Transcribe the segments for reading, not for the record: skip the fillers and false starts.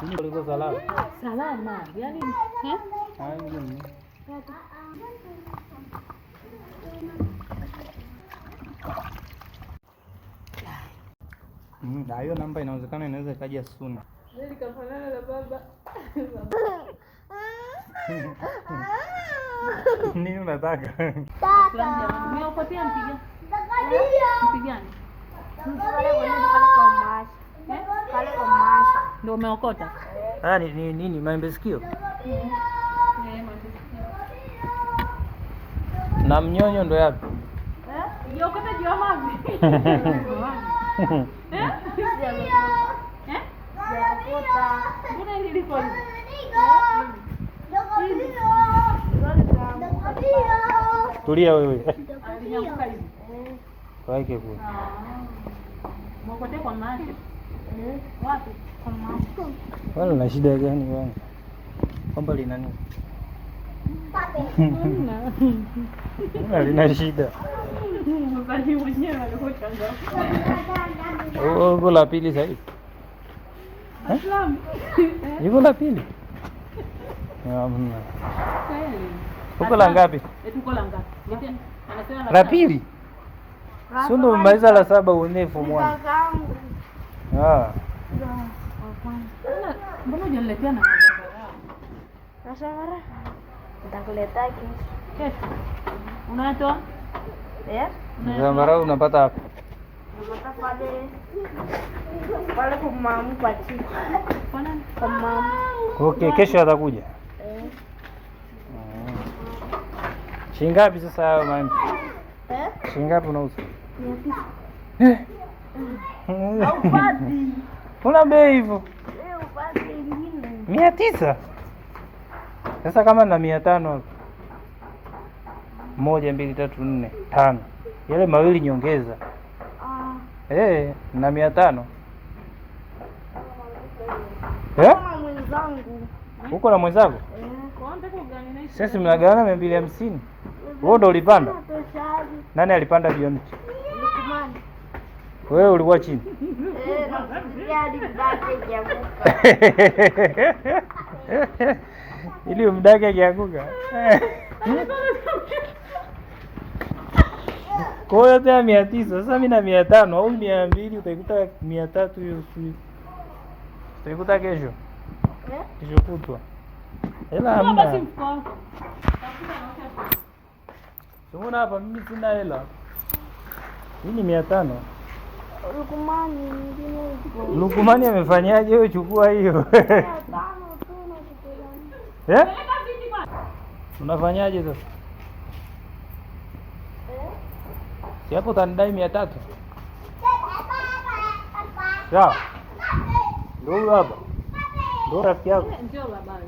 Ini kuliko salama. Salama. Yaani hiyo namba inawezekana inaweza ikaja soon. Nili kafanana na baba. Nini unataka? Tata. Umeokotea mpiga. Mpigani. Pale kwa masha. Ndio umeokota. Ni nini maembe sikio? Na mnyonyo ndo yapi? Umeokota jua mavi. Mbona hili liko hivi? Tulia wewe. Alianguka hivi. Kaike kule. Umeokotea kwa maji. Wapi? Kwa maji. Wala na shida gani wangu? Kwamba lina nini? Wala lina shida. Mzazi mwenyewe alikochanga. Uko la pili sasa hivi. Aslam. Yuko la pili. Hamna. Kweli. Uko la ngapi? Tuko la ngapi? Anasema la pili. Sio ndo umemaliza la 7 unefu mwana. Mbona hujaniletea na Nasara. Nitakuletea kesho. Unatoa? Zambarau unapata hapo. Unapata pale kwa mama kwa chini. Kwa mama. Okay, kesho atakuja. Shilingi ngapi sasa hayo maembe? Shilingi ngapi unauza? 900. Haupati. Kuna bei hivyo? Upati nyingine. 900. Sasa kama na 500 hapo. 1 2 3 4 5. Yale mawili nyongeza. Na 500. Kama mwenzangu. Uko na mwenzako? Sasa mnagawana 250. Wewe ndo ulipanda? Nani alipanda juu ya mti? Lukumani. Wewe ulikuwa chini? Nafikiria hadi mdake kianguka. Ili mdake kianguka. Kwa hiyo tena 900, sasa mimi na 500 au 200 utaikuta 300 hiyo sui. Utaikuta kesho. Kesho kutwa. Hela hamna. Sunguna hapa mimi sina hela. Hii ni 500. Lukumani nyingine iko. Lukumani amefanyaje wewe chukua hiyo? Unafanyaje sasa? Si hapo utanidai 300. Sawa. Ndio hapa. Ndio rafiki yako. Ndio baba.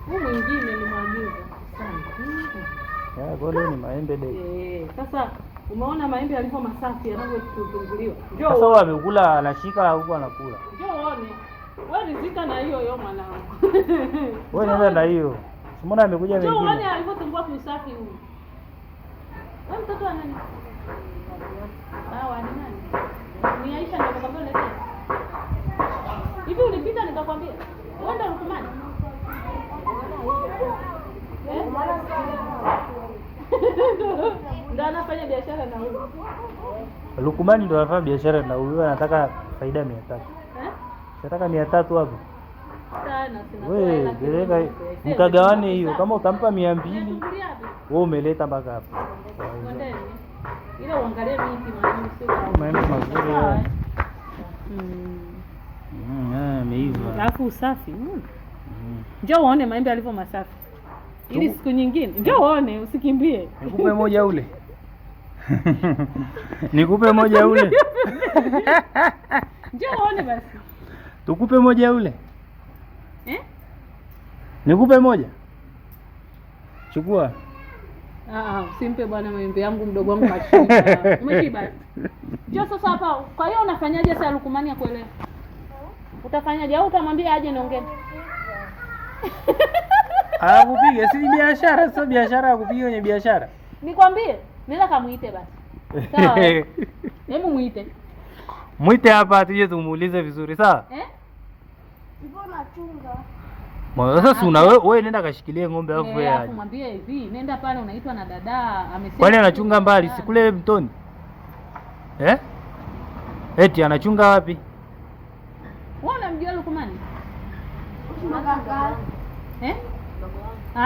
Huyu mwingine ni mwagiza sana. Kwa leo ni maembe dei. Sasa umeona maembe yalivyo masafi yanavyotunguliwa. Njoo. Sasa wewe amekula anashika huko anakula. Njoo uone. Wewe rizika na hiyo mwanangu. Wewe nenda na hiyo. Umeona amekuja mengine. Njoo uone alivyotungua kusafi huyu. Wewe mtoto wa nani? Wa nani? Ni Aisha ndio nakwambia leta. Hivi ulipita nikakwambia. Wewe ndio Lukumani. Ndio anafanya biashara na huyu. Lukumani ndio anafanya biashara na huyu, anataka faida 300. Nataka 300 hapo. Sana wewe dereka mkagawane hiyo, kama utampa 200 wewe umeleta mpaka hapo. Ile uangalie miti mwanangu sio maembe mazuri wewe. Ameiva. Alafu usafi. Njoo uone maembe yalivyo masafi. Ili siku nyingine. Njoo uone usikimbie. Nikupe moja ule. Nikupe moja ule. Njoo uone basi. Tukupe moja ule. Nikupe moja. Chukua. Usimpe bwana maembe yangu mdogo wangu kashiba. Umeshiba. Njoo sasa hapa. Kwa hiyo unafanyaje sasa Lukumani akuelewe? Utafanyaje au utamwambia aje niongee? Kupiga si biashara, sio biashara ya kupiga kwenye biashara. Nikwambie, nenda kamuite basi. Sawa. Hebu muite. Muite hapa tuje tumuulize vizuri, sawa? Mbona chunga? Sasa una wewe nenda kashikilie ng'ombe alafu wewe Alafu aje. mwambie hivi, nenda pale unaitwa na dada, amesema. Kwani anachunga mbali si kule mtoni? Eti anachunga wapi? Wewe unamjua Lukumani? Kaka.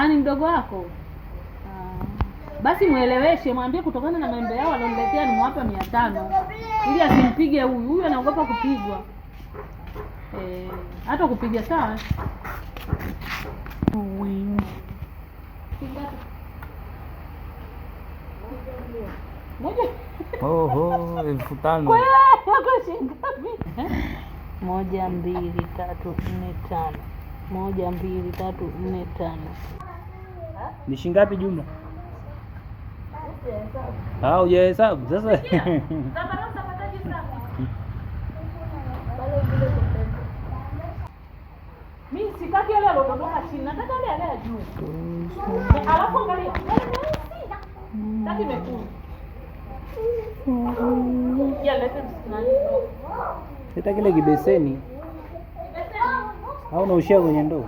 Ni mdogo wako. Basi mueleweshe, mwambie kutokana na maembe yao aloniletea nimewapa 500. Ili asimpige huyu. Huyu anaogopa kupigwa. Hata kupiga sawa. Moja. 1500. Kwa yako shilingi ngapi? 1 2 3 4 5. 1 2 3 4 5. Ni shilingi ngapi jumla? Hujahesabu sasa. Mimi sitaki yale yalotoka chini, nataka yale ya juu. Alafu angalia. Sitaki mekundu. Lete nani? Sita kile kibeseni. Au unaushia kwenye ndoo?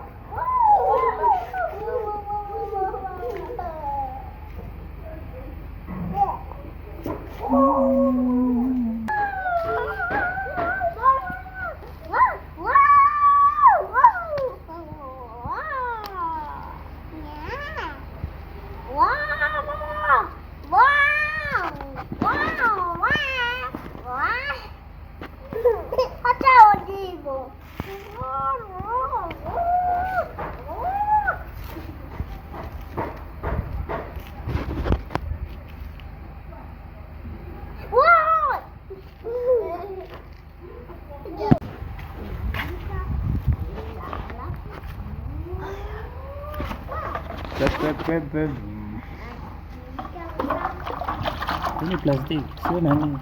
Ini plastik, sio nani?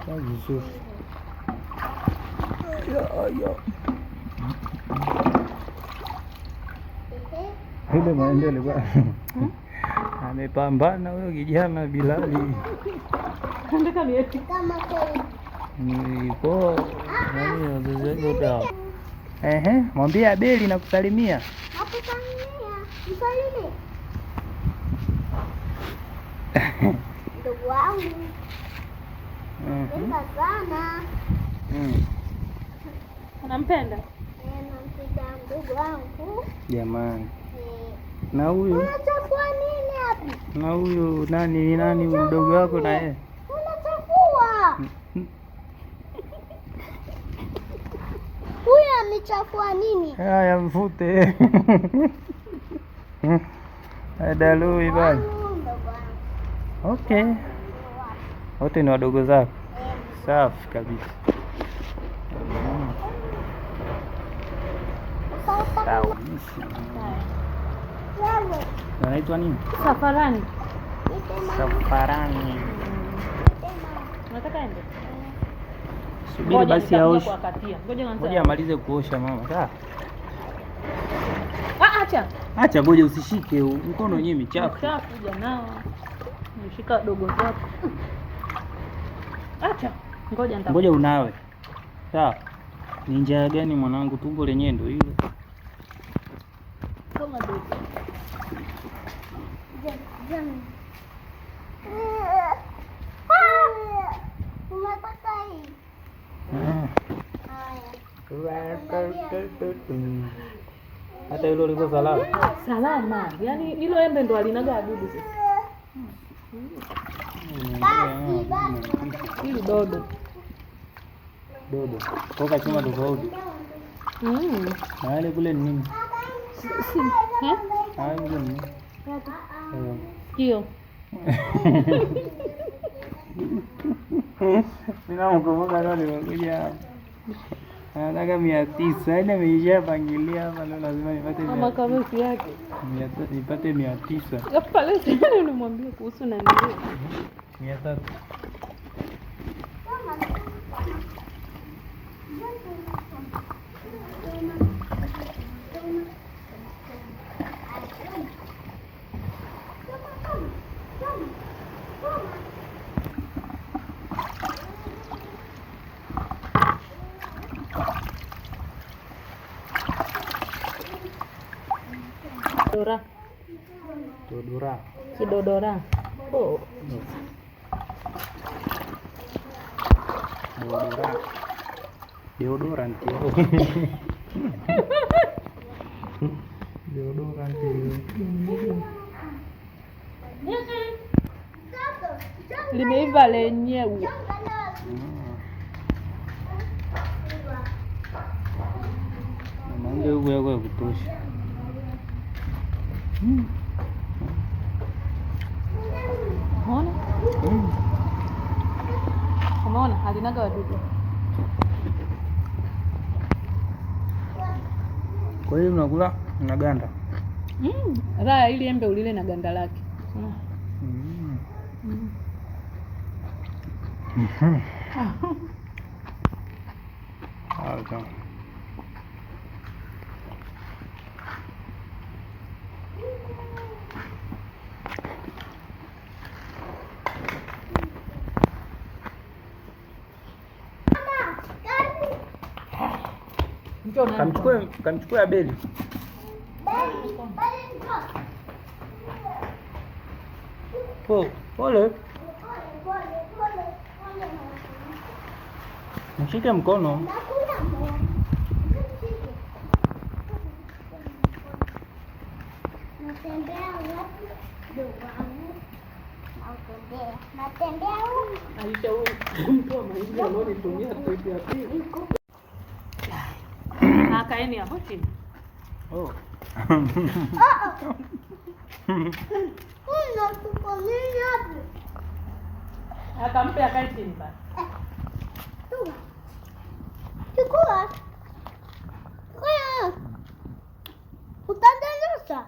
Vizuri. Ile maendeleo alikuwa amepambana huyo kijana Bilali. Andika vipi? Niko nani wazazi wao. Mwambie Abeli na kusalimia. Nakusalimia. Msalimie. Ndugu wangu. Napenda sana. Unampenda? Nampenda ndugu wangu. Jamani. Na huyu? Unachafua nini hapa? Na huyu nani huyu mdogo wako na yeye? Unachafua. Huyu amechafua nini? Haya mfute. Adalui bana. Okay. Wote ni wadogo zako. Safi kabisa. Sawa. Anaitwa nini? Safarani. Safarani. Unataka ende? Subiri basi aoshe. Ngoja Ngoja amalize kuosha mama. Sawa. Acha. Ngoja usishike mkono wenyewe michafu. Chafu janao. Nishika dogo zako. Acha. Ngoja unawe. Sawa. Ni njia gani mwanangu, tumbo lenyewe ndio hilo. Kama dogo. Umepata hii. Hata hilo liko salama. Salama. Yaani hilo embe ndo alinaga adudu sasa. Hili dodo. Koka chuma tofauti. Na wale kule ni nini? Hayo ni. Kio. Sina mkumbuka leo nimekuja. Nataka 900. Yaani nimeshapangilia hapa leo lazima nipate 900. Ama kamisi yake. Nipate 900. Pale sasa unamwambia kuhusu nani? 300. Dodora. Dodora. Kidodora. Oh. Dodora. Deodorant. Deodorant. Limeiva lenyewe. Mange huko ya kutosha. Unaona? Unaona halinaga wadudu. Kwa hiyo unakula na ganda. Raha ili embe ulile na ganda lake. Okay. Kamchukue Abeli. Pole. Mshike mkono. Kaeni hapo chini. Oh. Akampe akae chini basi. Chukua. Chukua. Utadandosa.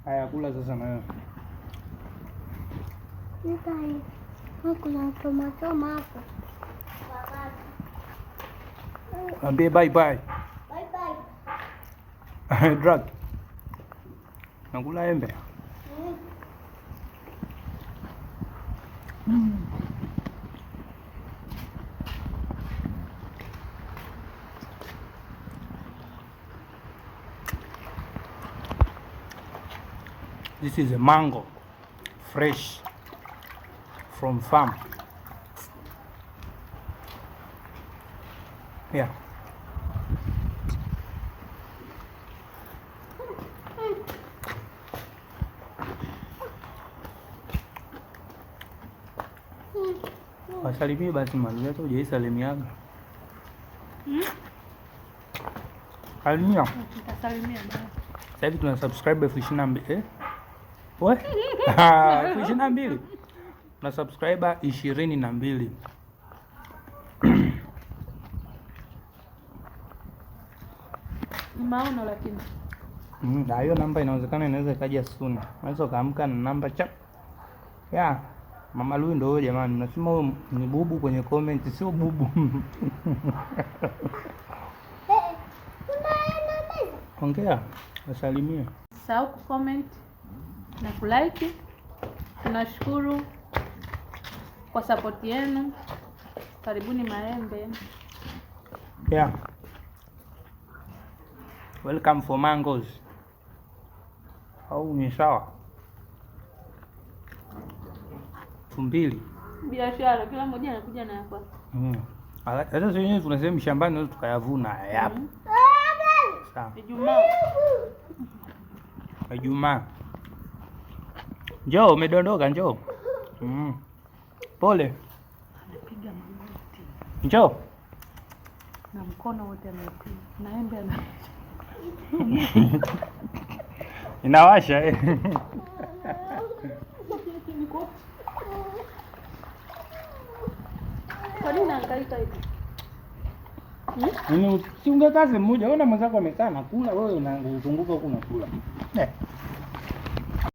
Haya, kula sasa na wewe. Nikai. Kuna tomato hapo. Ambie bye bye. Bye bye. Drug. Nakula embe. This is a mango, fresh from farm. Yeah. Wasalimie basi mali yetu hujaisalimiaga. Salimia. Nitasalimia basi. Sasa hivi tuna subscribe 22. What? 22. Na subscriber 22. Maono lakini. Na hiyo namba inawezekana inaweza ikaja soon. Unaweza kaamka na namba chap. Yeah. Mama Lui ndio jamani, mnasema huyo ni bubu kwenye comment, sio bubu. Ongea, wasalimie. Usisahau kucomment na kulike. Tunashukuru kwa support yenu. Karibuni Maembe. Yeah. Welcome for mangoes. Au ni sawa? Tumbili. Biashara kila mmoja anakuja na yako. Sasa wenyewe tunasema shambani ndio tukayavuna. Yap. Sawa. Ijumaa. Njoo umedondoka njoo. Pole. Anapiga magoti. Njoo. Na mkono wote anapiga. Naembe ana. Inawasha Kwa nini unahangaika hivi? Si ungekaze mmoja, ona mwenzako amekaa na kula, wewe unazunguka huko unakula.